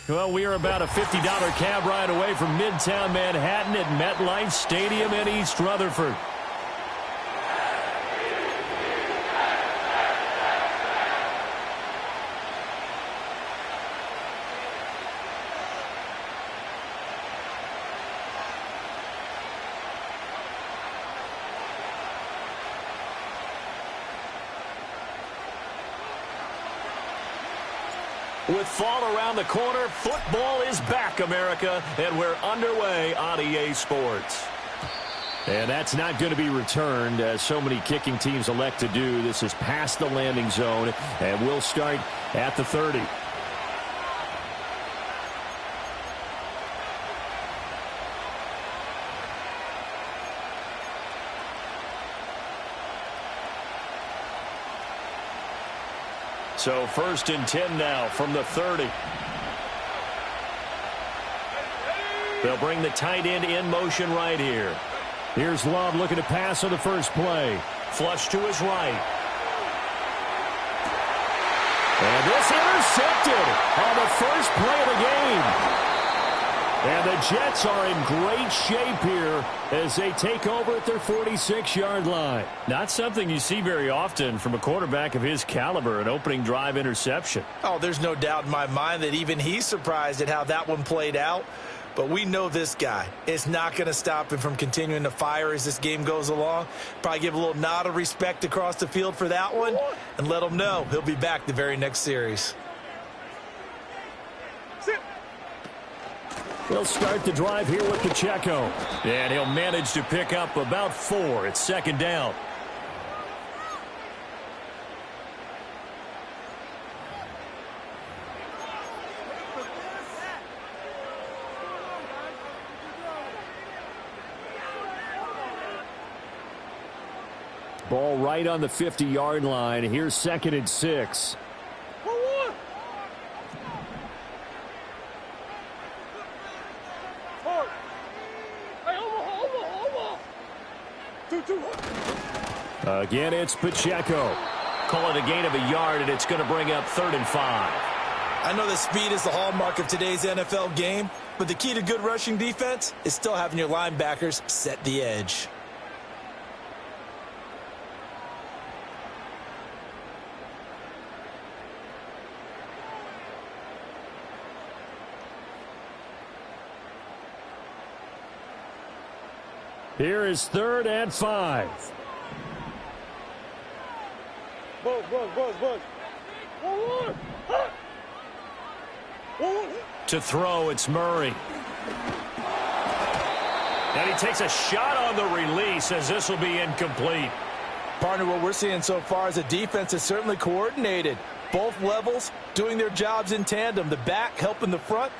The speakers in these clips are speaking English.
Well, we are about a $50 cab ride away from Midtown Manhattan at MetLife Stadium in East Rutherford. With fall around the corner, football is back, America, and we're underway on EA Sports. And that's not going to be returned, as so many kicking teams elect to do. This is past the landing zone, and we'll start at the 30. So 1st and 10 now from the 30. They'll bring the tight end in motion right here. Here's Love looking to pass on the first play. Flush to his right. And this intercepted on the first play of the game. And the Jets are in great shape here as they take over at their 46-yard line. Not something you see very often from a quarterback of his caliber, an opening drive interception. Oh, there's no doubt in my mind that even he's surprised at how that one played out. But we know this guy. It's not going to stop him from continuing to fire as this game goes along. Probably give a little nod of respect across the field for that one and let him know he'll be back the very next series. He'll start the drive here with Pacheco. And he'll manage to pick up about 4. It's 2nd down. Ball right on the 50-yard line. Here's 2nd and 6. Again, it's Pacheco. Call it a gain of a yard, and it's going to bring up 3rd and 5. I know that speed is the hallmark of today's NFL game, but the key to good rushing defense is still having your linebackers set the edge. Here is 3rd and 5. To throw, it's Murray. And he takes a shot on the release as this will be incomplete. Partner, what we're seeing so far is the defense is certainly coordinated. Both levels doing their jobs in tandem. The back helping the front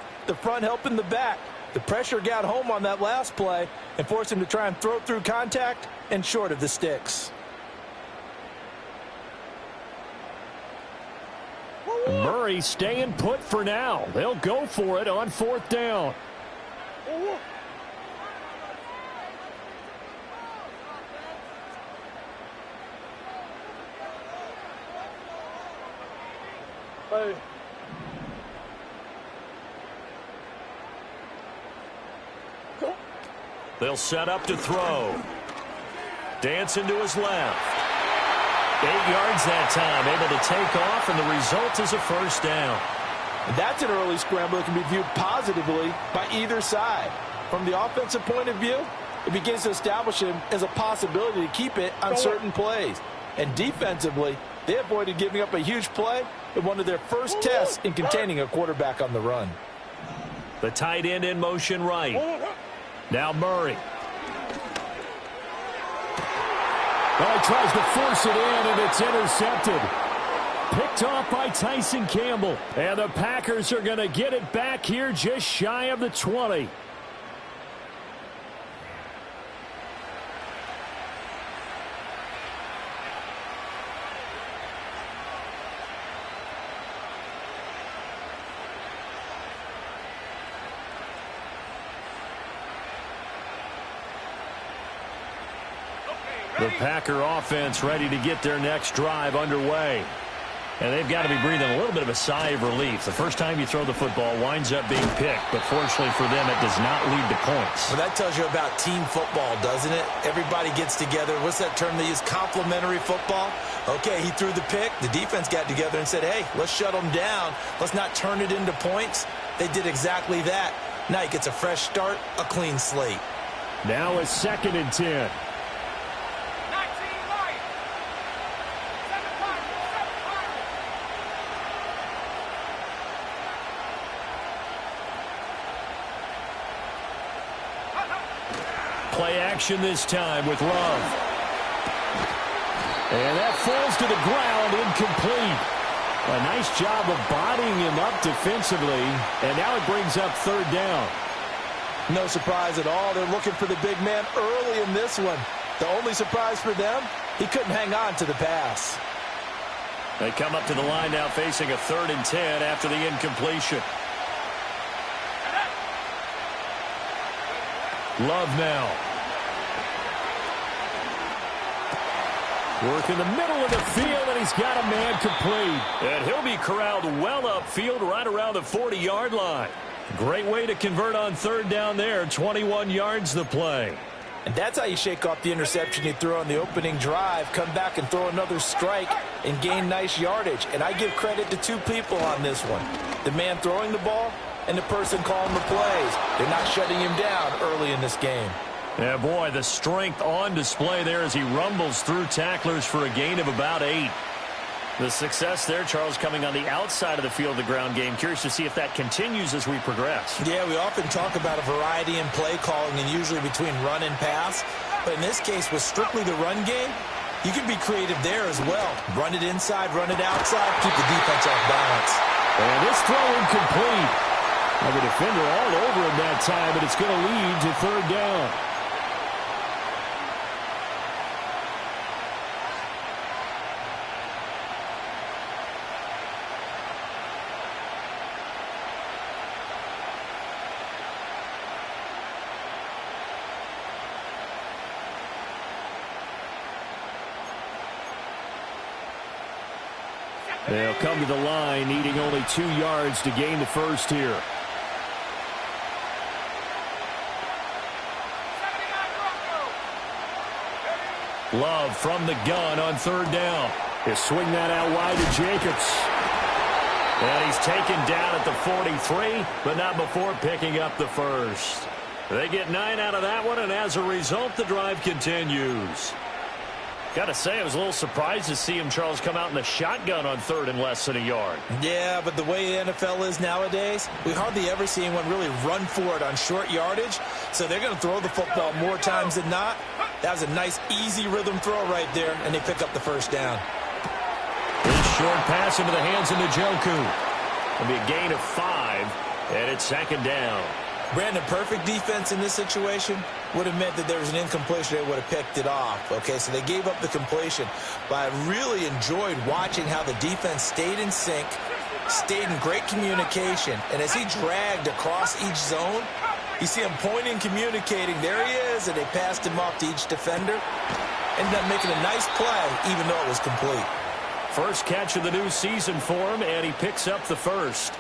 helping the back. The pressure got home on that last play and forced him to try and throw through contact and short of the sticks. Murray staying put for now. They'll go for it on 4th down. They'll set up to throw. Dancing to his left. 8 yards that time, able to take off, and the result is a 1st down. That's an early scramble that can be viewed positively by either side. From the offensive point of view, it begins to establish him as a possibility to keep it on certain plays. And defensively, they avoided giving up a huge play in one of their first tests in containing a quarterback on the run. The tight end in motion right. Now Murray. Well, he tries to force it in, and it's intercepted. Picked off by Tyson Campbell. And the Packers are going to get it back here just shy of the 20. The Packer offense ready to get their next drive underway. And they've got to be breathing a little bit of a sigh of relief. The first time you throw the football winds up being picked, but fortunately for them, it does not lead to points. Well, that tells you about team football, doesn't it? Everybody gets together. What's that term they use? Complementary football? Okay, he threw the pick. The defense got together and said, hey, let's shut them down. Let's not turn it into points. They did exactly that. Now he gets a fresh start, a clean slate. Now it's 2nd and 10. Play action this time with Love. And that falls to the ground, incomplete. A nice job of bodying him up defensively, and now it brings up 3rd down. No surprise at all. They're looking for the big man early in this one. The only surprise for them, he couldn't hang on to the pass. They come up to the line now facing a 3rd and 10 after the incompletion. Love now. Work in the middle of the field, and he's got a man complete. And he'll be corralled well upfield right around the 40-yard line. Great way to convert on 3rd down there. 21 yards the play. And that's how you shake off the interception you threw on the opening drive, come back and throw another strike and gain nice yardage. And I give credit to 2 people on this one. The man throwing the ball and the person calling the plays. They're not shutting him down early in this game. Yeah, boy, the strength on display there as he rumbles through tacklers for a gain of about 8. The success there, Charles, coming on the outside of the field of the ground game. Curious to see if that continues as we progress. Yeah, we often talk about a variety in play calling and usually between run and pass. But in this case, with strictly the run game, you can be creative there as well. Run it inside, run it outside, keep the defense off balance. And this throw incomplete. Well, the defender all over him that time, but it's going to lead to 3rd down. They'll come to the line, needing only 2 yards to gain the first here. Love from the gun on 3rd down. He'll swing that out wide to Jacobs. And he's taken down at the 43, but not before picking up the first. They get 9 out of that one, and as a result, the drive continues. Got to say, I was a little surprised to see him, Charles, come out in the shotgun on 3rd and less than a yard. Yeah, but the way the NFL is nowadays, we hardly ever see anyone really run for it on short yardage. So they're going to throw the football more times than not. That was a nice, easy rhythm throw right there, and they pick up the first down. This short pass into the hands of Njoku. It'll be a gain of 5, and it's 2nd down. Brandon, perfect defense in this situation would have meant that there was an incompletion. They would have picked it off. Okay, so they gave up the completion. But I really enjoyed watching how the defense stayed in sync, stayed in great communication. And as he dragged across each zone, you see him pointing, communicating. There he is, and they passed him off to each defender. Ended up making a nice play, even though it was complete. First catch of the new season for him, and he picks up the first.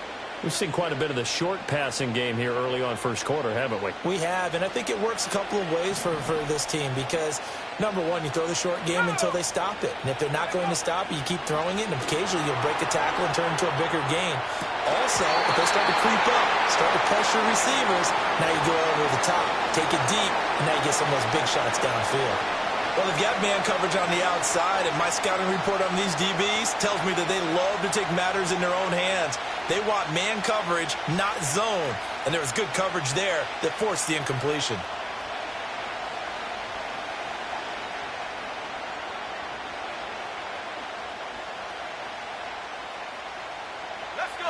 We've seen quite a bit of the short passing game here early on first quarter, haven't we? We have, and I think it works a couple of ways for this team because, number one, you throw the short game until they stop it. And if they're not going to stop it, you keep throwing it, and occasionally you'll break a tackle and turn into a bigger gain. Also, if they start to creep up, start to pressure receivers, now you go over the top, take it deep, and now you get some of those big shots downfield. Well, they've got man coverage on the outside, and my scouting report on these DBs tells me that they love to take matters in their own hands. They want man coverage, not zone. And there was good coverage there that forced the incompletion.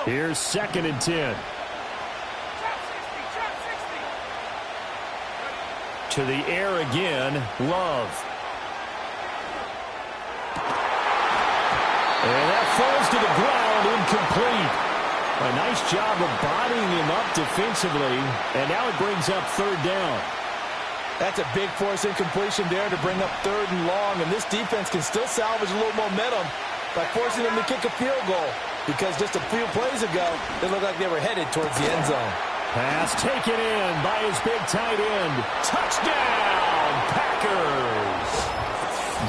Here's 2nd and 10. To the air again, Love. And that falls to the ground, incomplete. A nice job of bodying him up defensively, and now it brings up 3rd down. That's a big force incompletion there to bring up 3rd and long, and this defense can still salvage a little momentum by forcing them to kick a field goal, because just a few plays ago, they looked like they were headed towards the end zone. Pass taken in by his big tight end. Touchdown, Packers!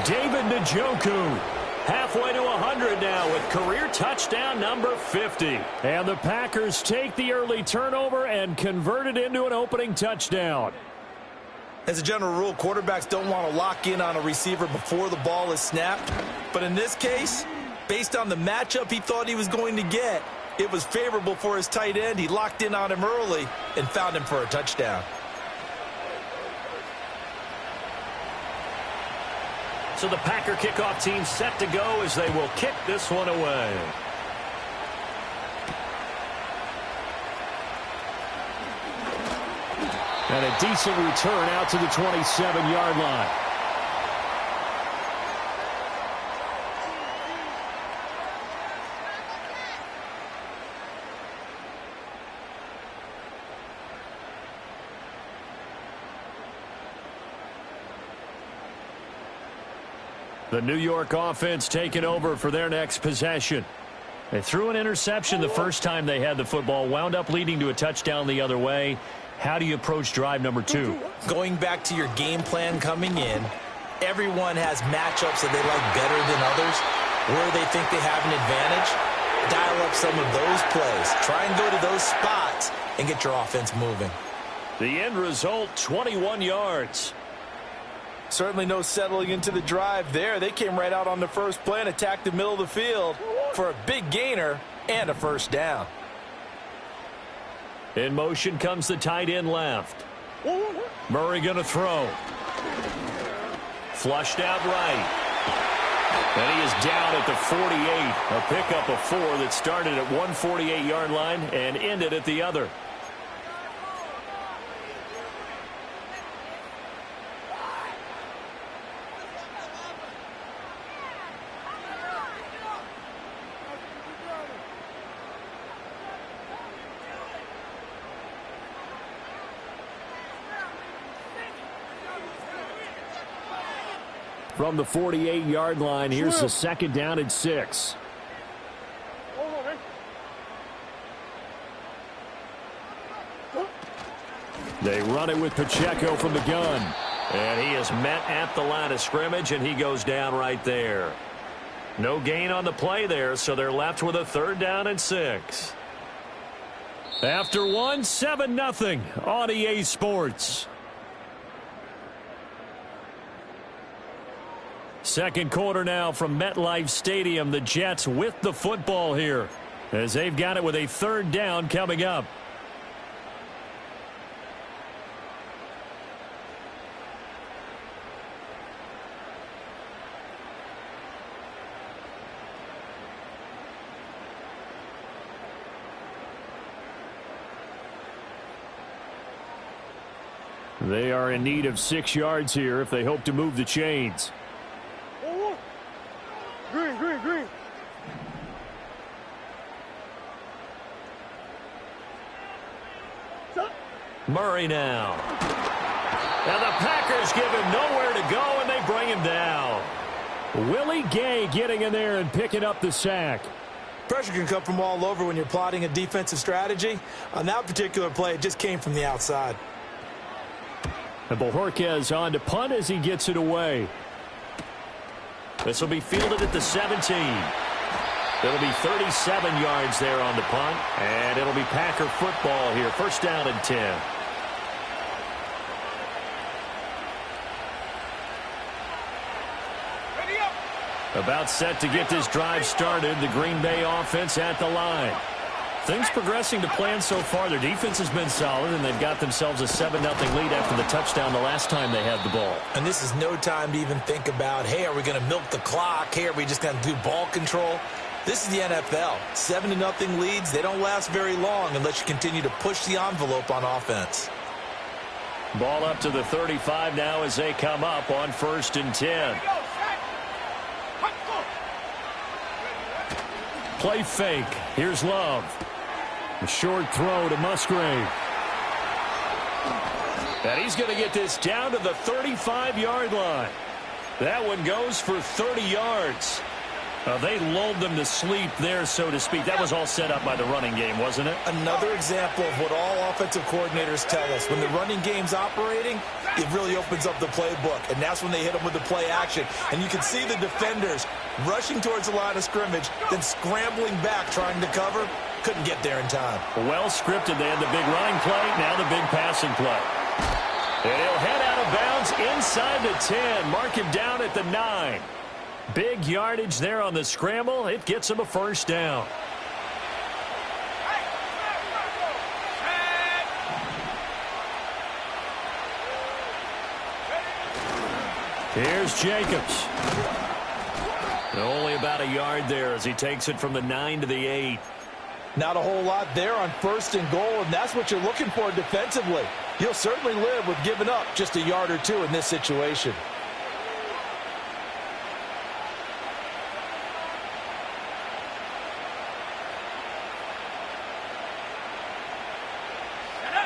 David Njoku. Halfway to 100 now with career touchdown number 50. And the Packers take the early turnover and convert it into an opening touchdown. As a general rule, quarterbacks don't want to lock in on a receiver before the ball is snapped. But in this case, based on the matchup he thought he was going to get, it was favorable for his tight end. He locked in on him early and found him for a touchdown. So the Packer kickoff team set to go as they will kick this one away. And a decent return out to the 27-yard line. The New York offense taking over for their next possession. They threw an interception the first time they had the football, wound up leading to a touchdown the other way. How do you approach drive number 2? Going back to your game plan coming in, everyone has matchups that they like better than others, where they think they have an advantage. Dial up some of those plays. Try and go to those spots and get your offense moving. The end result, 21 yards. Certainly no settling into the drive there. They came right out on the first play and attacked the middle of the field for a big gainer and a first down. In motion comes the tight end left. Murray going to throw. Flushed out right. And he is down at the 48. A pickup of 4 that started at 148-yard line and ended at the other. From the 48-yard line, here's the second down and 6. They run it with Pacheco from the gun. And he is met at the line of scrimmage, and he goes down right there. No gain on the play there, so they're left with a third down and 6. After one, 7-0 on EA Sports. Second quarter now from MetLife Stadium. The Jets with the football here as they've got it with a third down coming up. They are in need of 6 yards here if they hope to move the chains. Green. Murray now. And the Packers give him nowhere to go, and they bring him down. Willie Gay getting in there and picking up the sack. Pressure can come from all over when you're plotting a defensive strategy. On that particular play, it just came from the outside. And Bojorquez on to punt as he gets it away. This will be fielded at the 17. It'll be 37 yards there on the punt. And it'll be Packer football here. First down and 10. About set to get this drive started. The Green Bay offense at the line. Things progressing to plan so far. Their defense has been solid, and they've got themselves a 7-0 lead after the touchdown the last time they had the ball. And this is no time to even think about, hey, are we going to milk the clock? Hey, are we just going to do ball control? This is the NFL. 7-0 leads, they don't last very long unless you continue to push the envelope on offense. Ball up to the 35 now as they come up on 1st and 10. Play fake. Here's Love. A short throw to Musgrave. And he's going to get this down to the 35-yard line. That one goes for 30 yards. They lulled them to sleep there, so to speak. That was all set up by the running game, wasn't it? Another example of what all offensive coordinators tell us. When the running game's operating, it really opens up the playbook, and that's when they hit them with the play action. And you can see the defenders rushing towards the line of scrimmage, then scrambling back trying to cover. Couldn't get there in time. Well scripted. They had the big running play, now the big passing play. And he'll head out of bounds inside the 10. Mark him down at the 9. Big yardage there on the scramble. It gets him a first down. Here's Jacobs. Only about a yard there as he takes it from the 9 to the 8. Not a whole lot there on 1st and goal, and that's what you're looking for defensively. You'll certainly live with giving up just a yard or two in this situation.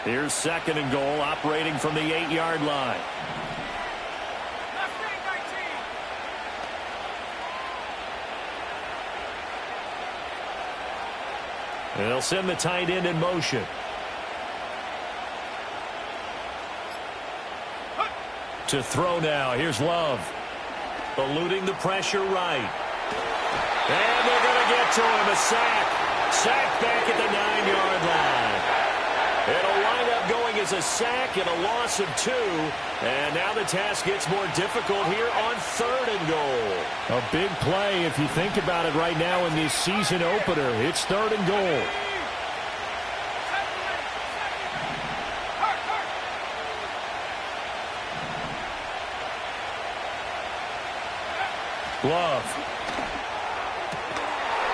Here's 2nd and goal, operating from the 8-yard line. They'll send the tight end in motion. To throw now. Here's Love. Eluding the pressure right. And they're going to get to him. A sack. Sack back at the 9-yard line. It'll wind up going as a sack and a loss of 2. And now the task gets more difficult here on 3rd and goal. A big play if you think about it right now in this season opener. It's 3rd and goal. Love.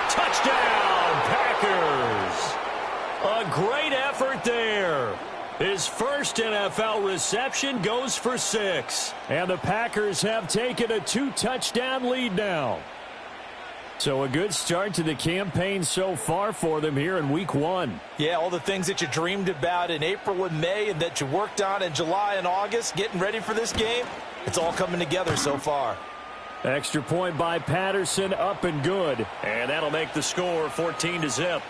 Touchdown, Packers. A great effort there. His first NFL reception goes for 6. And the Packers have taken a 2-touchdown lead now. So a good start to the campaign so far for them here in week 1. Yeah, all the things that you dreamed about in April and May and that you worked on in July and August, getting ready for this game, it's all coming together so far. Extra point by Patterson, up and good. And that'll make the score 14-0.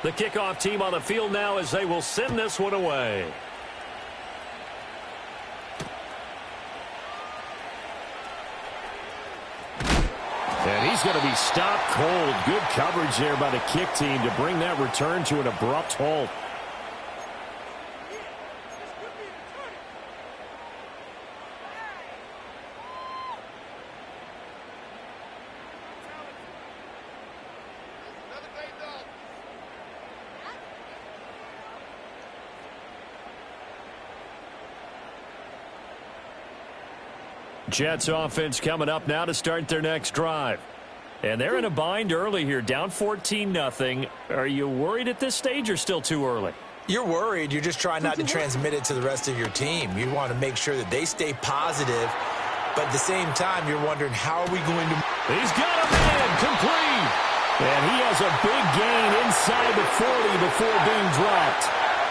The kickoff team on the field now as they will send this one away. And he's he's going to be stopped cold. Good coverage there by the kick team to bring that return to an abrupt halt. Jets offense coming up now to start their next drive. And they're in a bind early here, down 14-0. Are you worried at this stage or still too early? You're worried. You're just trying not to transmit it to the rest of your team. You want to make sure that they stay positive. But at the same time, you're wondering, how are we going to... He's got a man complete. And he has a big gain inside the 40 before being dropped.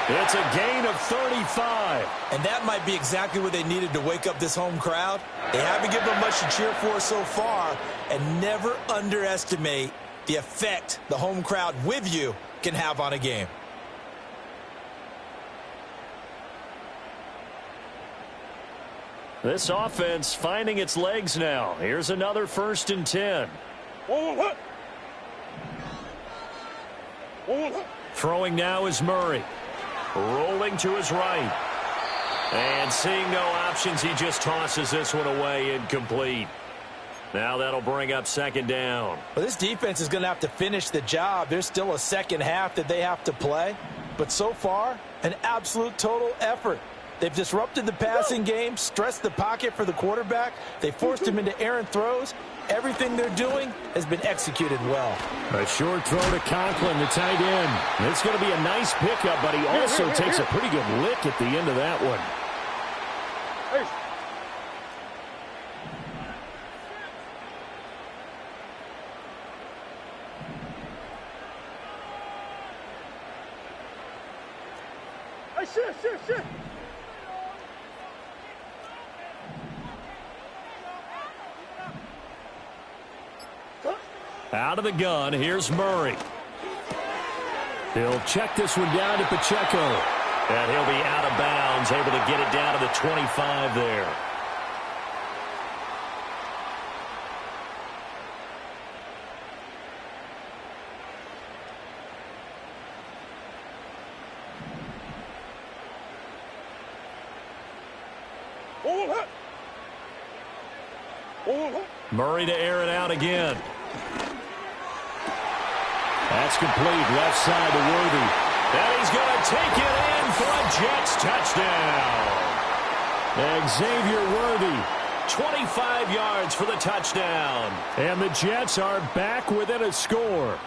It's a gain of 35. And that might be exactly what they needed to wake up this home crowd. They haven't given them much to cheer for so far. And never underestimate the effect the home crowd with you can have on a game. This offense finding its legs now. Here's another 1st and 10. Throwing now is Murray. Rolling to his right. And seeing no options, he just tosses this one away, incomplete. Now that'll bring up 2nd down. Well, this defense is going to have to finish the job. There's still a second half that they have to play. But so far, an absolute total effort. They've disrupted the passing game, stressed the pocket for the quarterback. They forced him into errant throws. Everything they're doing has been executed well. A short throw to Conklin, the tight end. It's going to be a nice pickup, but he also takes a pretty good lick at the end of that one. Shit. Out of the gun, here's Murray. He'll check this one down to Pacheco. And he'll be out of bounds, able to get it down to the 25 there. Murray to air it out again. That's complete. Left side to Worthy. And he's going to take it in for a Jets touchdown. Xavier Worthy, 25 yards for the touchdown. And the Jets are back within a score.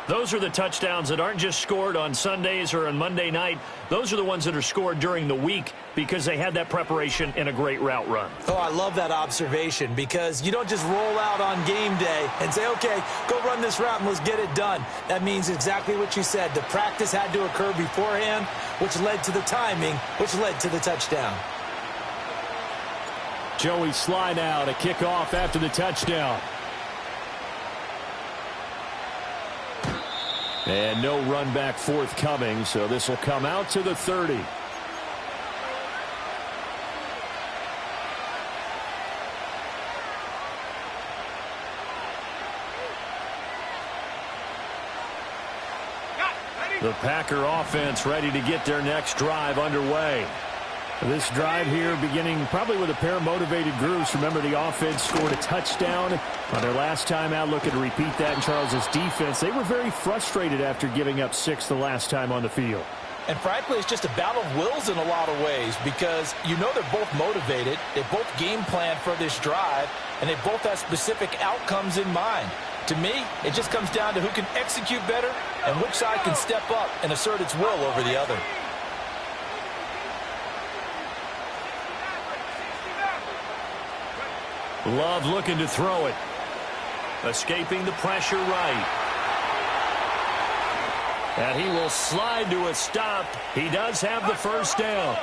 Those are the touchdowns that aren't just scored on Sundays or on Monday night. Those are the ones that are scored during the week because they had that preparation and a great route run. Oh, I love that observation because you don't just roll out on game day and say, okay, go run this route and let's get it done. That means exactly what you said. The practice had to occur beforehand, which led to the timing, which led to the touchdown. Joey Sly now to kick off after the touchdown. And no run back forthcoming, so this will come out to the 30. The Packer offense ready to get their next drive underway. This drive here beginning probably with a pair of motivated groups. Remember, the offense scored a touchdown on their last time out. Looking to repeat that in Charles's defense. They were very frustrated after giving up 6 the last time on the field. And frankly, it's just a battle of wills in a lot of ways because you know they're both motivated. They both game plan for this drive, and they both have specific outcomes in mind. To me, it just comes down to who can execute better and which side can step up and assert its will over the other. Love looking to throw it. Escaping the pressure right. And he will slide to a stop. He does have the first down.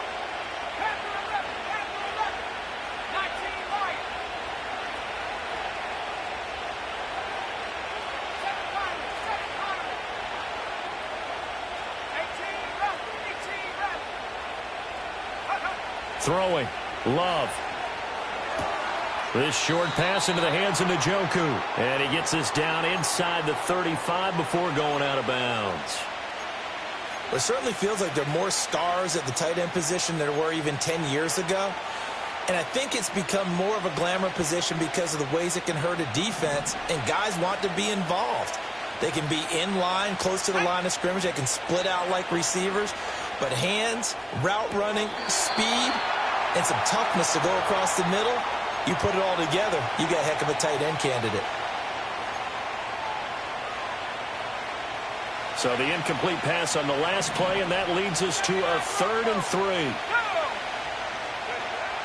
Throwing. Love. This short pass into the hands of Njoku. And he gets this down inside the 35 before going out of bounds. It certainly feels like there are more stars at the tight end position than there were even 10 years ago. And I think it's become more of a glamour position because of the ways it can hurt a defense, and guys want to be involved. They can be in line, close to the line of scrimmage. They can split out like receivers. But hands, route running, speed, and some toughness to go across the middle, you put it all together, you got a heck of a tight end candidate. So the incomplete pass on the last play, and that leads us to a 3rd and 3.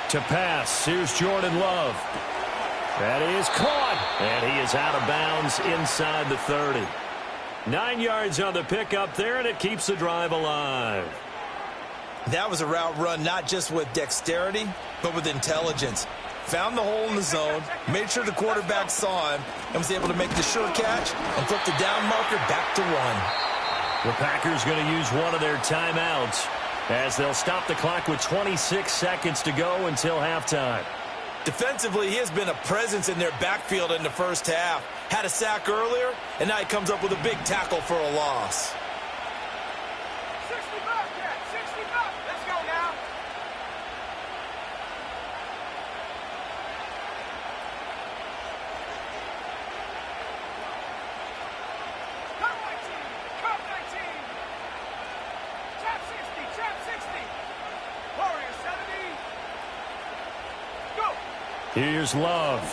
To pass, here's Jordan Love. That is caught, and he is out of bounds inside the 30. 9 yards on the pickup there, and it keeps the drive alive. That was a route run not just with dexterity, but with intelligence. Found the hole in the zone, made sure the quarterback saw him, and was able to make the sure catch and flip the down marker back to 1. The Packers going to use one of their timeouts as they'll stop the clock with 26 seconds to go until halftime. Defensively, he has been a presence in their backfield in the first half. Had a sack earlier, and now he comes up with a big tackle for a loss. 60 bucks, yeah, 60 bucks. Let's go now. Cut 19, cut 19. Chop 60, chop 60. Warrior 70. Go. Here's Love.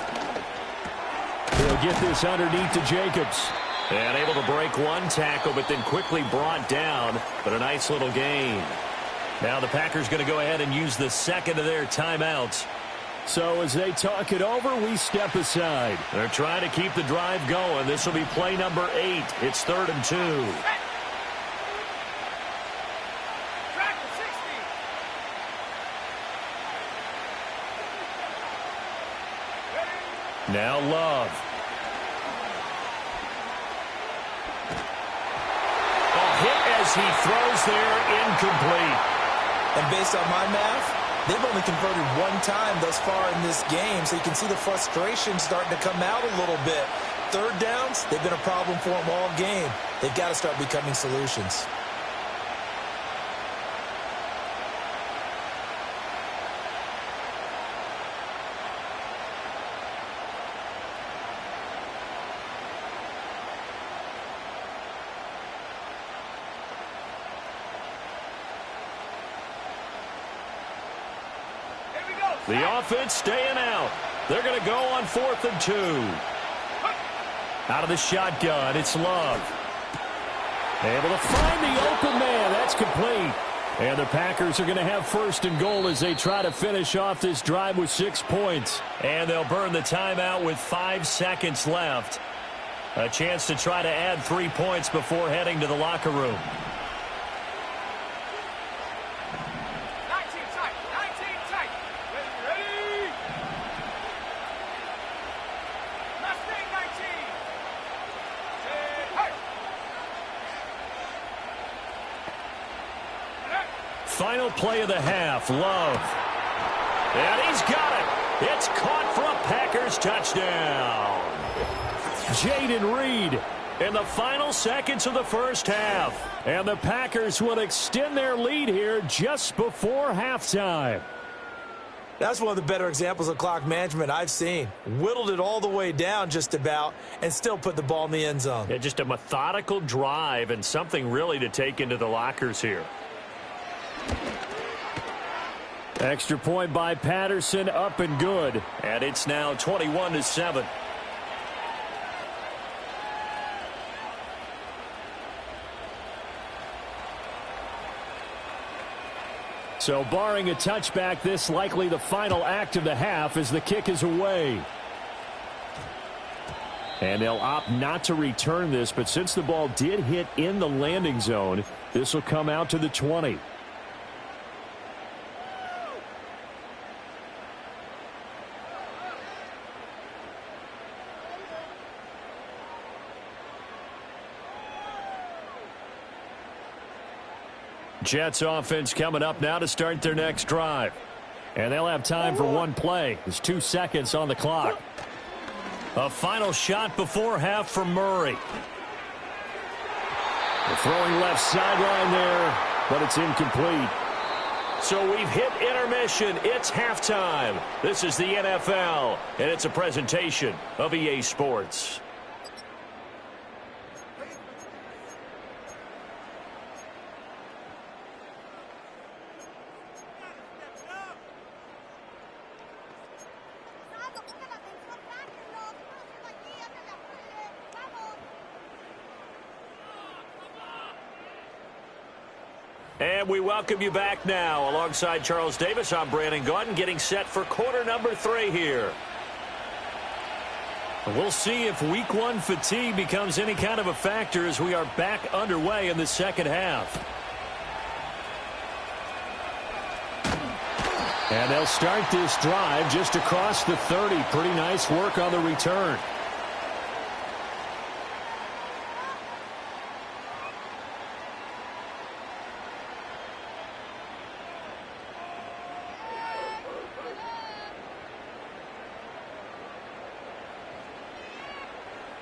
He'll get this underneath to Jacobs. And able to break one tackle, but then quickly brought down. But a nice little gain. Now the Packers going to go ahead and use the second of their timeouts. So as they talk it over, we step aside. They're trying to keep the drive going. This will be play number 8. It's 3rd and 2. Track to 60. Now Love. As he throws there, incomplete. And based on my math, they've only converted one time thus far in this game, so you can see the frustration starting to come out a little bit. Third downs, they've been a problem for them all game. They've got to start becoming solutions. The offense staying out. They're going to go on 4th and 2. Out of the shotgun, it's Love. Able to find the open man. That's complete. And the Packers are going to have 1st and goal as they try to finish off this drive with 6 points. And they'll burn the timeout with 5 seconds left. A chance to try to add 3 points before heading to the locker room. Final play of the half, Love. And he's got it. It's caught for a Packers touchdown. Jaden Reed in the final seconds of the first half. And the Packers will extend their lead here just before halftime. That's one of the better examples of clock management I've seen. Whittled it all the way down just about and still put the ball in the end zone. Yeah, just a methodical drive and something really to take into the lockers here. Extra point by Patterson, up and good. And it's now 21-7. So barring a touchback, this likely the final act of the half as the kick is away. And they'll opt not to return this, but since the ball did hit in the landing zone, this will come out to the 20. Jets offense coming up now to start their next drive. And they'll have time for one play. There's 2 seconds on the clock. A final shot before half for Murray. The throwing left sideline there, but it's incomplete. So we've hit intermission. It's halftime. This is the NFL, and it's a presentation of EA Sports. And we welcome you back now. Alongside Charles Davis, I'm Brandon Gaudin, getting set for quarter number 3 here. We'll see if week 1 fatigue becomes any kind of a factor as we are back underway in the second half. And they'll start this drive just across the 30. Pretty nice work on the return.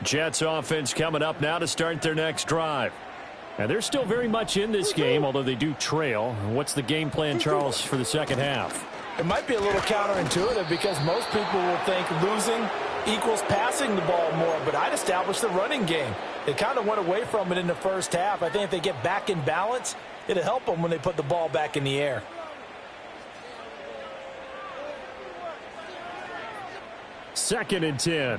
Jets offense coming up now to start their next drive. And they're still very much in this game, although they do trail. What's the game plan, Charles, for the second half? It might be a little counterintuitive because most people will think losing equals passing the ball more, but I'd establish the running game. They kind of went away from it in the first half. I think if they get back in balance, it'll help them when they put the ball back in the air. Second and 10.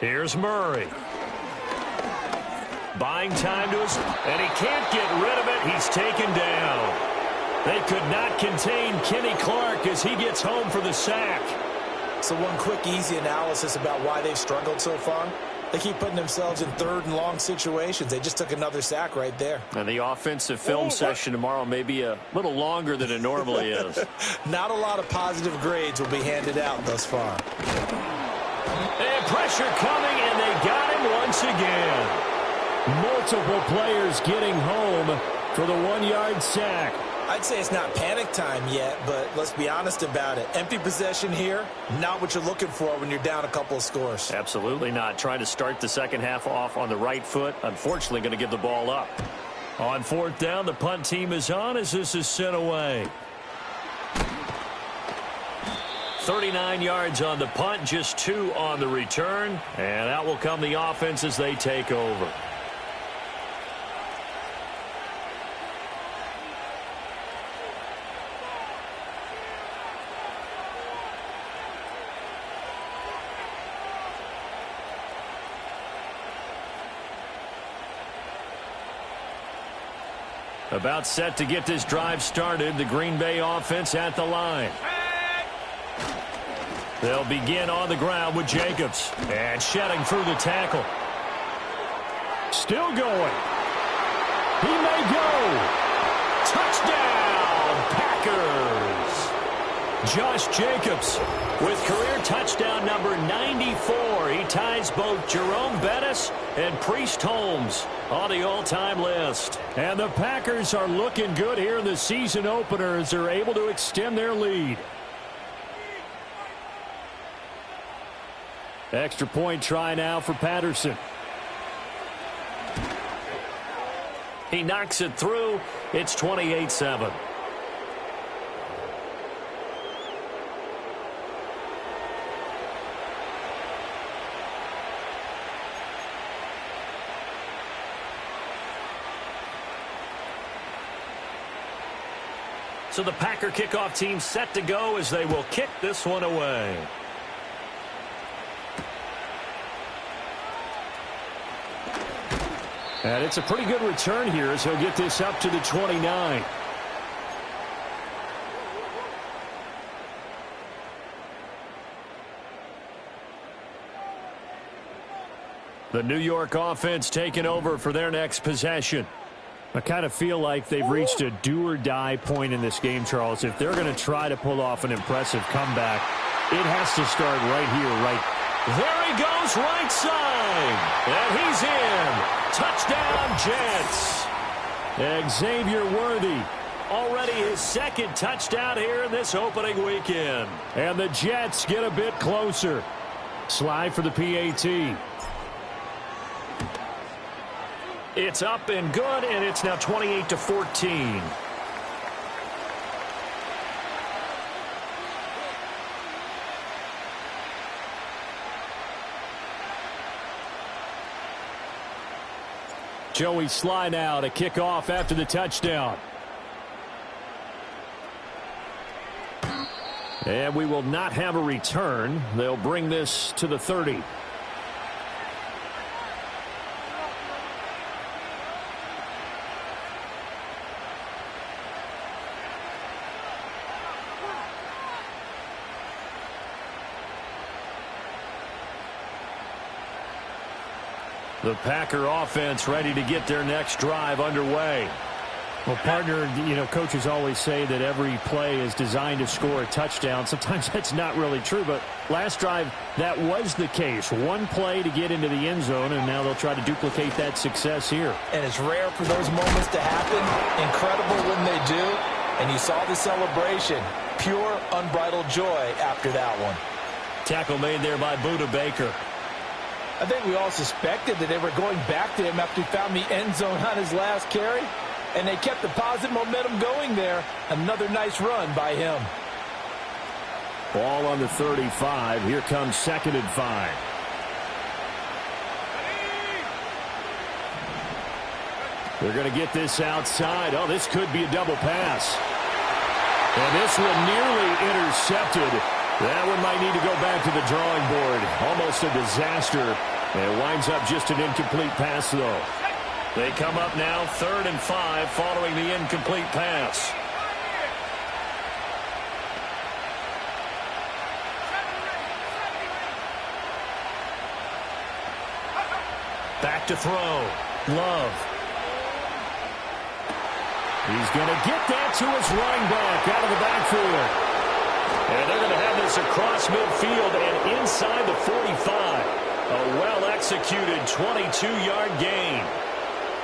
Here's Murray. Buying time to us, and he can't get rid of it. He's taken down. They could not contain Kenny Clark as he gets home for the sack. So one quick, easy analysis about why they've struggled so far. They keep putting themselves in 3rd and long situations. They just took another sack right there. And the offensive film session tomorrow may be a little longer than it normally is. Not a lot of positive grades will be handed out thus far. And pressure coming, and they got him once again. Multiple players getting home for the 1-yard sack. I'd say it's not panic time yet, but let's be honest about it. Empty possession here, not what you're looking for when you're down a couple of scores. Absolutely not. Trying to start the second half off on the right foot. Unfortunately, going to give the ball up. On 4th down, the punt team is on as this is sent away. 39 yards on the punt, just 2 on the return. And that will come the offense as they take over. About set to get this drive started. The Green Bay offense at the line. They'll begin on the ground with Jacobs. And shedding through the tackle. Still going. He may go. Touchdown, Packers. Josh Jacobs with career touchdown number 94. He ties both Jerome Bettis and Priest Holmes on the all-time list. And the Packers are looking good here in the season opener as they're able to extend their lead. Extra point try now for Patterson. He knocks it through. It's 28-7. So the Packer kickoff team set to go as they will kick this one away. And it's a pretty good return here as he'll get this up to the 29. The New York offense taking over for their next possession. I kind of feel like they've reached a do-or-die point in this game, Charles. If they're going to try to pull off an impressive comeback, it has to start right here, right There he goes, right side. And he's in. Touchdown, Jets. Xavier Worthy, already his second touchdown here in this opening weekend. And the Jets get a bit closer. Slide for the PAT. It's up and good, and it's now 28-14. Joey Sly now to kick off after the touchdown. And we will not have a return. They'll bring this to the 30. The Packer offense ready to get their next drive underway. Well, partner, coaches always say that every play is designed to score a touchdown. Sometimes that's not really true, but last drive, that was the case. One play to get into the end zone, and now they'll try to duplicate that success here. And it's rare for those moments to happen. Incredible when they do. And you saw the celebration. Pure, unbridled joy after that one. Tackle made there by Buda Baker. I think we all suspected that they were going back to him after he found the end zone on his last carry. And they kept the positive momentum going there. Another nice run by him. Ball on the 35. Here comes 2nd and 5. They're going to get this outside. Oh, this could be a double pass. And this one nearly intercepted. That one might need to go back to the drawing board. Almost a disaster. And it winds up just an incomplete pass, though. They come up now 3rd and 5 following the incomplete pass. Back to throw. Love. He's going to get that to his running back out of the backfield. And they're going to have this across midfield and inside the 45. A well-executed 22-yard gain.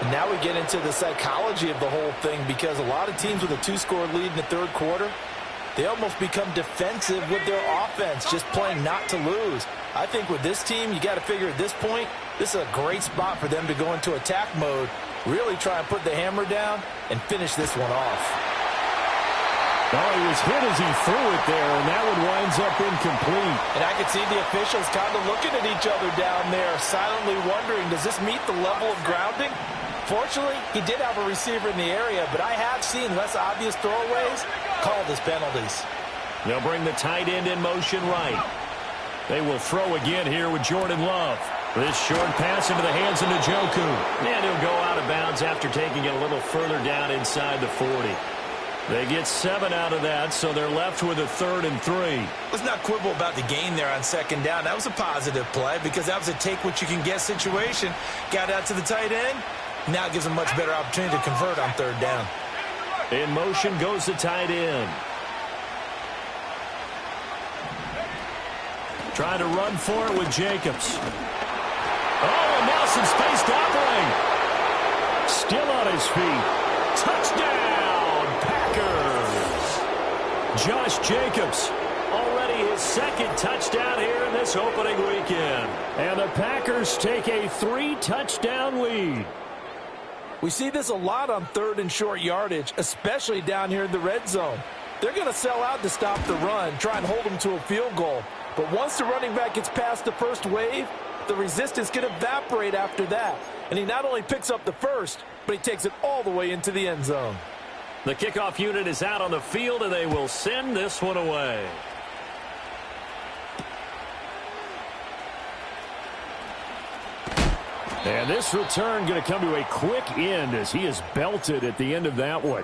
And now we get into the psychology of the whole thing, because a lot of teams with a 2-score lead in the third quarter, they almost become defensive with their offense, just playing not to lose. I think with this team, you got to figure at this point, this is a great spot for them to go into attack mode, really try and put the hammer down and finish this one off. Oh, he was hit as he threw it there, and that one winds up incomplete. And I could see the officials kind of looking at each other down there, silently wondering, does this meet the level of grounding? Fortunately, he did have a receiver in the area, but I have seen less obvious throwaways called as penalties. They'll bring the tight end in motion right. They will throw again here with Jordan Love. This short pass into the hands of Njoku. And he'll go out of bounds after taking it a little further down inside the 40. They get 7 out of that, so they're left with a 3rd and 3. Let's not quibble about the gain there on 2nd down. That was a positive play because that was a take-what-you-can-get situation. Got out to the tight end. Now it gives them a much better opportunity to convert on 3rd down. In motion goes the tight end. Trying to run for it with Jacobs. Oh, and now some space to operate. Still on his feet. Touchdown, Packers. Josh Jacobs, already his 2nd touchdown here in this opening weekend. And the Packers take a 3-touchdown lead. We see this a lot on 3rd and short yardage, especially down here in the red zone. They're going to sell out to stop the run, try and hold them to a field goal. But once the running back gets past the first wave, the resistance can evaporate after that. And he not only picks up the first, but he takes it all the way into the end zone. The kickoff unit is out on the field, and they will send this one away. And this return going to come to a quick end as he is belted at the end of that one.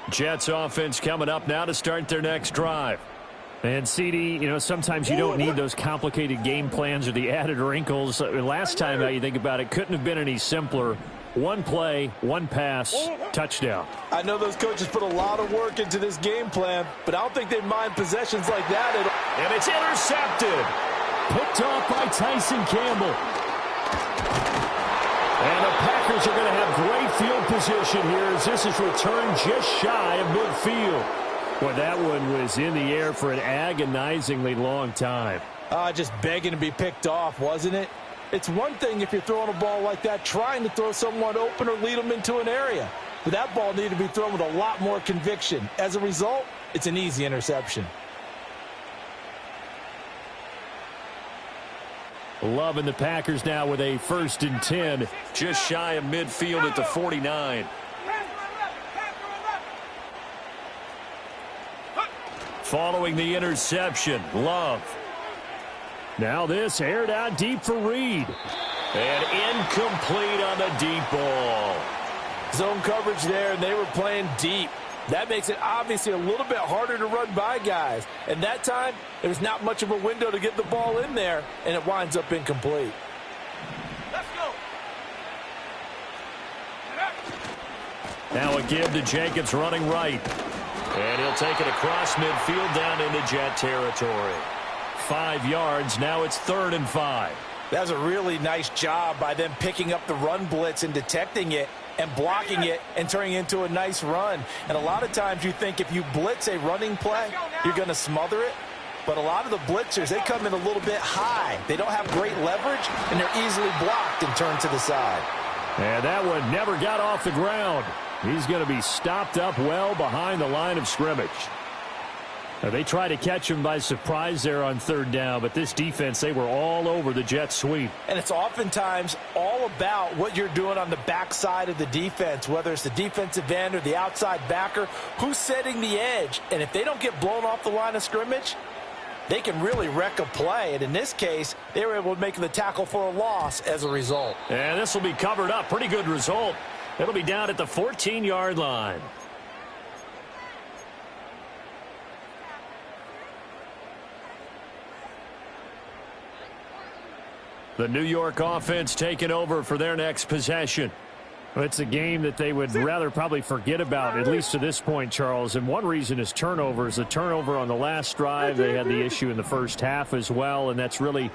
Jets offense coming up now to start their next drive. And CD, sometimes you don't need those complicated game plans or the added wrinkles. Last time, you think about it, couldn't have been any simpler. One play, one pass, touchdown. I know those coaches put a lot of work into this game plan, but I don't think they mind possessions like that at all. And it's intercepted. Picked off by Tyson Campbell. And the Packers are going to have great field position here as this is returned just shy of midfield. Well, that one was in the air for an agonizingly long time. Just begging to be picked off, wasn't it? It's one thing if you're throwing a ball like that, trying to throw someone open or lead them into an area. But that ball needed to be thrown with a lot more conviction. As a result, it's an easy interception. Loving the Packers now with a 1st and 10, just shy of midfield at the 49. Following the interception, Love. Now this aired out deep for Reed. And incomplete on the deep ball. Zone coverage there, and they were playing deep. That makes it obviously a little bit harder to run by guys. And that time, there's not much of a window to get the ball in there, and it winds up incomplete. Let's go. Now a give to Jacobs running right. And he'll take it across midfield down into Jet territory. 5 yards, now it's 3rd and 5. That was a really nice job by them picking up the run blitz and detecting it and blocking it and turning it into a nice run. And a lot of times you think if you blitz a running play, you're going to smother it. But a lot of the blitzers, they come in a little bit high. They don't have great leverage, and they're easily blocked and turned to the side. And that one never got off the ground. He's going to be stopped up well behind the line of scrimmage. Now, they tried to catch him by surprise there on 3rd down, but this defense, they were all over the Jet sweep. And it's oftentimes all about what you're doing on the backside of the defense, whether it's the defensive end or the outside backer, who's setting the edge. And if they don't get blown off the line of scrimmage, they can really wreck a play. And in this case, they were able to make the tackle for a loss as a result. And this will be covered up. Pretty good result. It'll be down at the 14-yard line. The New York offense taking over for their next possession. It's a game that they would rather probably forget about, at least to this point, Charles. And one reason is turnovers. The turnover on the last drive, they had the issue in the first half as well, and that's really,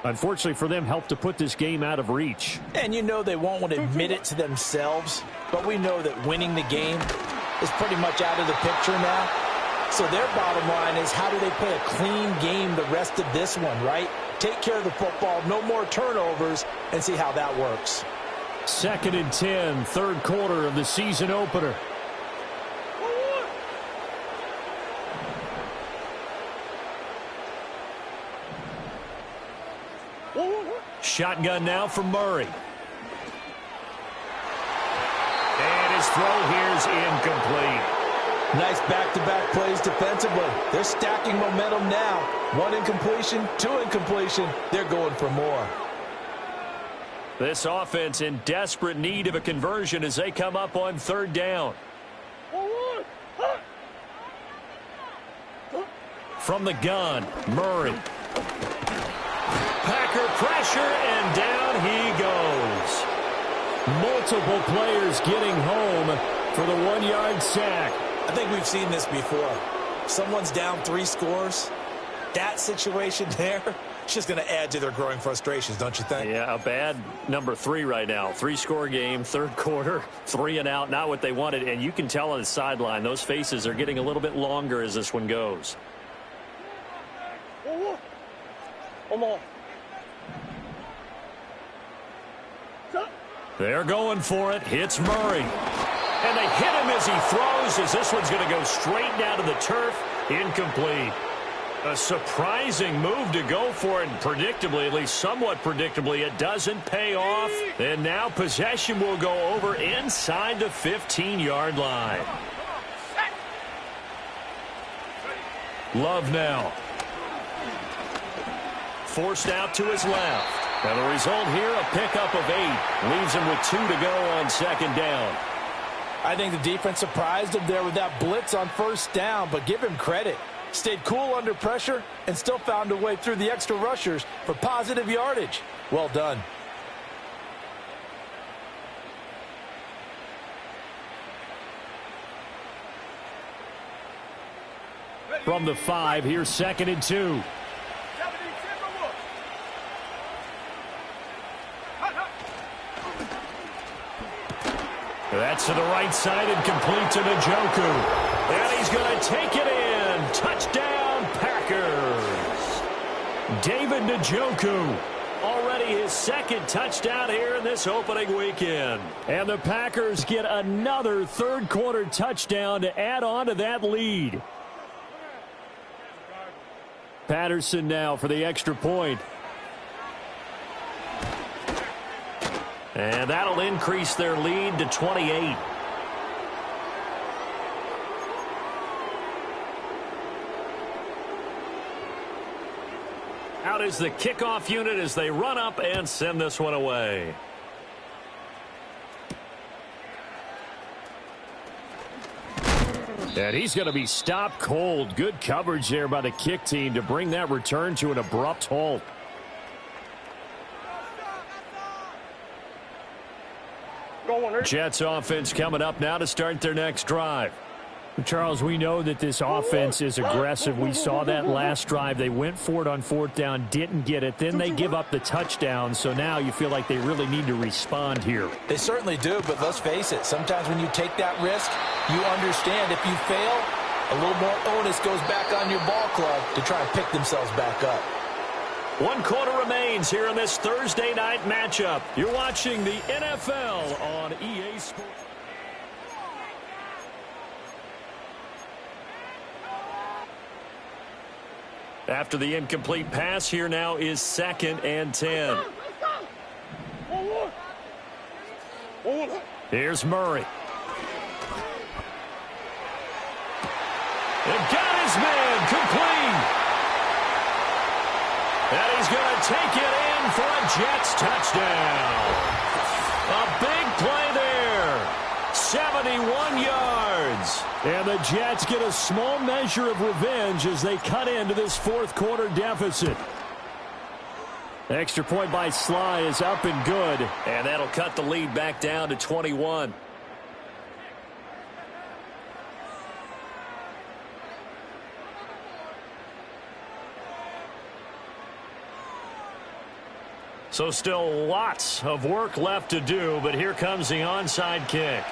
unfortunately for them, helped to put this game out of reach. And you know they won't want to admit it to themselves, but we know that winning the game is pretty much out of the picture now. So their bottom line is, how do they play a clean game the rest of this one, right? Take care of the football, no more turnovers, and see how that works. 2nd and 10, 3rd quarter of the season opener. Shotgun now from Murray. And his throw here is incomplete. Nice back-to-back plays defensively. They're stacking momentum now. 1 incompletion, 2 incompletion. They're going for more. This offense in desperate need of a conversion as they come up on 3rd down. From the gun, Murray. Packer pressure, and down he goes. Multiple players getting home for the 1-yard sack. I think we've seen this before. Someone's down 3 scores. That situation there, it's just going to add to their growing frustrations, don't you think? Yeah, a bad number 3 right now. 3-score game, 3rd quarter, 3 and out, not what they wanted. And you can tell on the sideline, those faces are getting a little bit longer as this one goes. They're going for it. Hits Murray. And they hit him as he throws, as this one's going to go straight down to the turf. Incomplete. A surprising move to go for it, and predictably, at least somewhat predictably, it doesn't pay off. And now possession will go over inside the 15-yard line. Love now. Forced out to his left. And the result here, a pickup of 8. Leaves him with 2 to go on 2nd down. I think the defense surprised him there with that blitz on 1st down, but give him credit. Stayed cool under pressure and still found a way through the extra rushers for positive yardage. Well done. From the 5, here's 2nd and 2. That's to the right side and complete to Njoku. And he's going to take it in. Touchdown, Packers. David Njoku. Already his 2nd touchdown here in this opening weekend. And the Packers get another third-quarter touchdown to add on to that lead. Patterson now for the extra point. And that'll increase their lead to 28. Out is the kickoff unit as they run up and send this one away. And he's going to be stopped cold. Good coverage there by the kick team to bring that return to an abrupt halt. Jets offense coming up now to start their next drive. Charles, we know that this offense is aggressive. We saw that last drive. They went for it on 4th down, didn't get it. Then they give up the touchdown. So now you feel like they really need to respond here. They certainly do, but let's face it. Sometimes when you take that risk, you understand if you fail, a little more onus goes back on your ball club to try and pick themselves back up. 1 quarter remains here in this Thursday night matchup. You're watching the NFL on EA Sports. After the incomplete pass, here now is 2nd and 10. Here's Murray. And got his man complete. And he's going to take it in for a Jets touchdown. A big play there. 71 yards. And the Jets get a small measure of revenge as they cut into this 4th quarter deficit. Extra point by Sly is up and good. And that'll cut the lead back down to 21. So still lots of work left to do, but here comes the onside kick.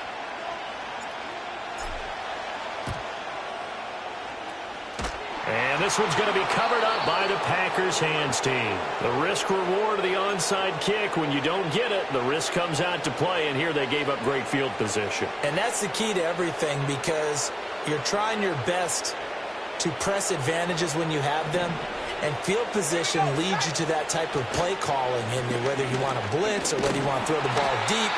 And this one's going to be covered up by the Packers hands team. The risk-reward of the onside kick, when you don't get it, the risk comes out to play, and here they gave up great field position. And that's the key to everything, because you're trying your best to press advantages when you have them. And field position leads you to that type of play calling, and whether you want to blitz or whether you want to throw the ball deep,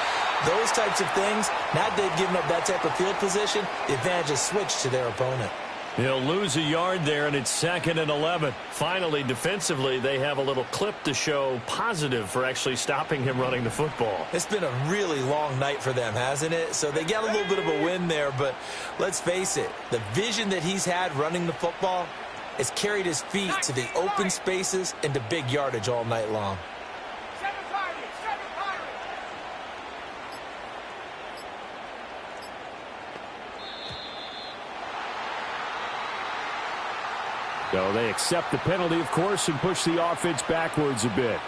those types of things. Now they've given up that type of field position, the advantage is switched to their opponent. He'll lose a yard there, and it's 2nd and 11. Finally, defensively, they have a little clip to show positive for actually stopping him running the football. It's been a really long night for them, hasn't it? So they got a little bit of a win there, but let's face it, the vision that he's had running the football has carried his feet to the open spaces and to big yardage all night long. So they accept the penalty, of course, and push the offense backwards a bit.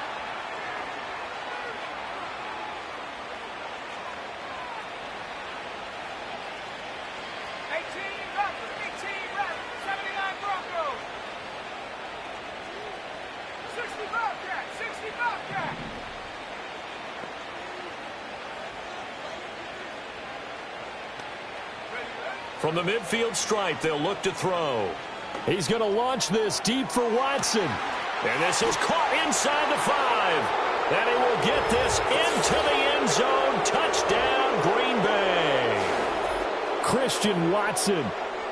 From the midfield stripe, they'll look to throw. He's going to launch this deep for Watson. And this is caught inside the 5. And he will get this into the end zone. Touchdown, Green Bay. Christian Watson,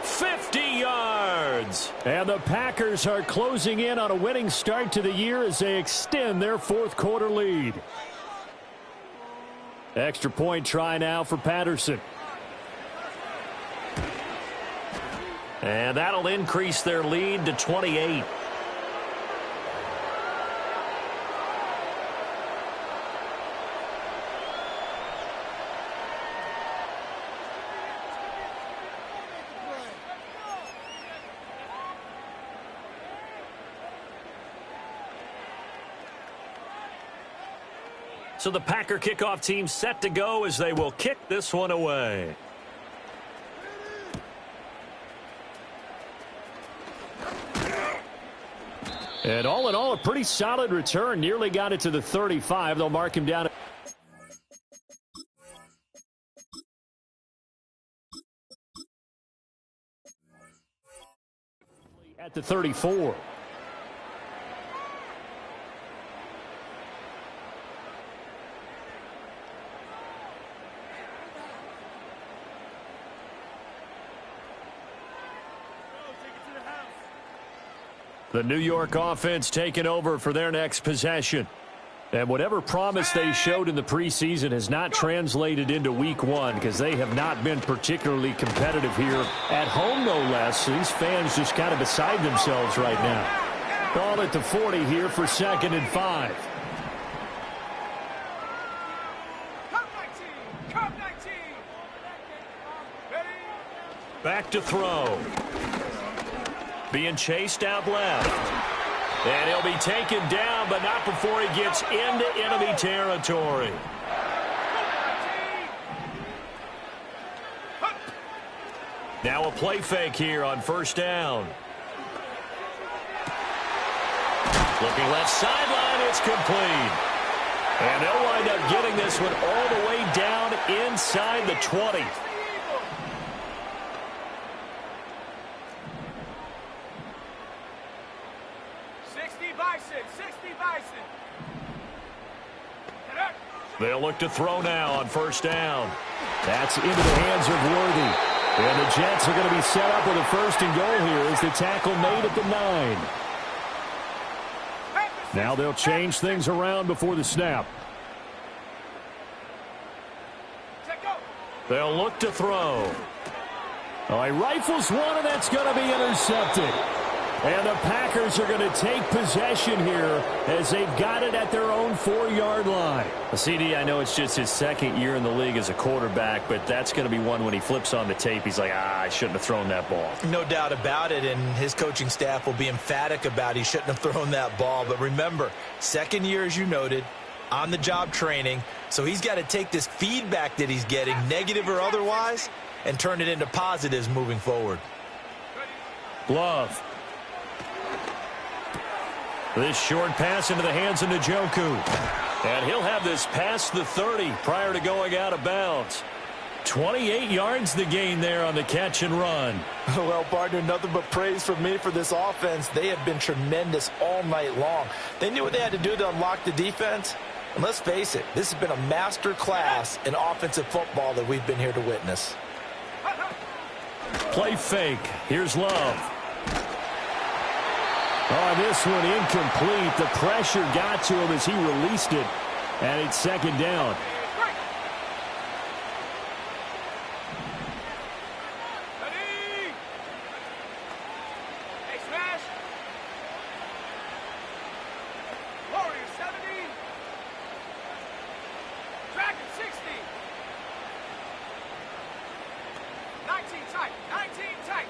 50 yards. And the Packers are closing in on a winning start to the year as they extend their 4th quarter lead. Extra point try now for Patterson. And that'll increase their lead to 28. So the Packer kickoff team set to go as they will kick this one away. And all in all, a pretty solid return. Nearly got it to the 35. They'll mark him down at the 34. The New York offense taking over for their next possession. And whatever promise they showed in the preseason has not translated into week one because they have not been particularly competitive here at home, no less. These fans just kind of beside themselves right now. Ball at the 40 here for 2nd and 5. Back to throw. Being chased out left. And he'll be taken down, but not before he gets into enemy territory. Now a play fake here on 1st down. Looking left sideline, it's complete. And they'll wind up getting this one all the way down inside the 20. They'll look to throw now on 1st down. That's into the hands of Worthy. And the Jets are going to be set up with a 1st and goal here as the tackle made at the 9. Now they'll change things around before the snap. They'll look to throw. Oh, he rifles one, and that's going to be intercepted. And the Packers are going to take possession here as they've got it at their own 4-yard line. CD, I know it's just his 2nd year in the league as a quarterback, but that's going to be one when he flips on the tape. He's like, I shouldn't have thrown that ball. No doubt about it, and his coaching staff will be emphatic about he shouldn't have thrown that ball. But remember, 2nd year, as you noted, on-the-job training, so he's got to take this feedback that he's getting, negative or otherwise, and turn it into positives moving forward. Glove. This short pass into the hands of Njoku. And he'll have this past the 30 prior to going out of bounds. 28 yards the gain there on the catch and run. Well, partner, nothing but praise from me for this offense. They have been tremendous all night long. They knew what they had to do to unlock the defense. And let's face it, this has been a master class in offensive football that we've been here to witness. Play fake. Here's Love. Oh, this one incomplete. The pressure got to him as he released it. And it's 2nd down. Hey, smash. Warrior 70. Dragon 60. 19 tight. 19 tight.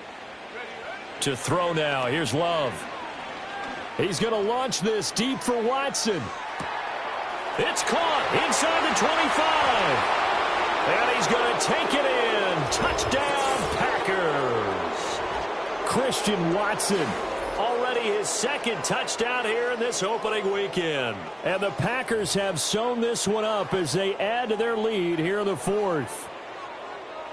Ready. To throw now. Here's Love. He's going to launch this deep for Watson. It's caught inside the 25. And he's going to take it in. Touchdown, Packers. Christian Watson. Already his 2nd touchdown here in this opening weekend. And the Packers have sewn this one up as they add to their lead here in the 4th.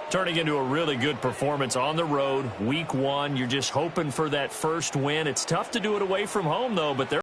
Turning into a really good performance on the road. Week 1, you're just hoping for that first win. It's tough to do it away from home, though, but they're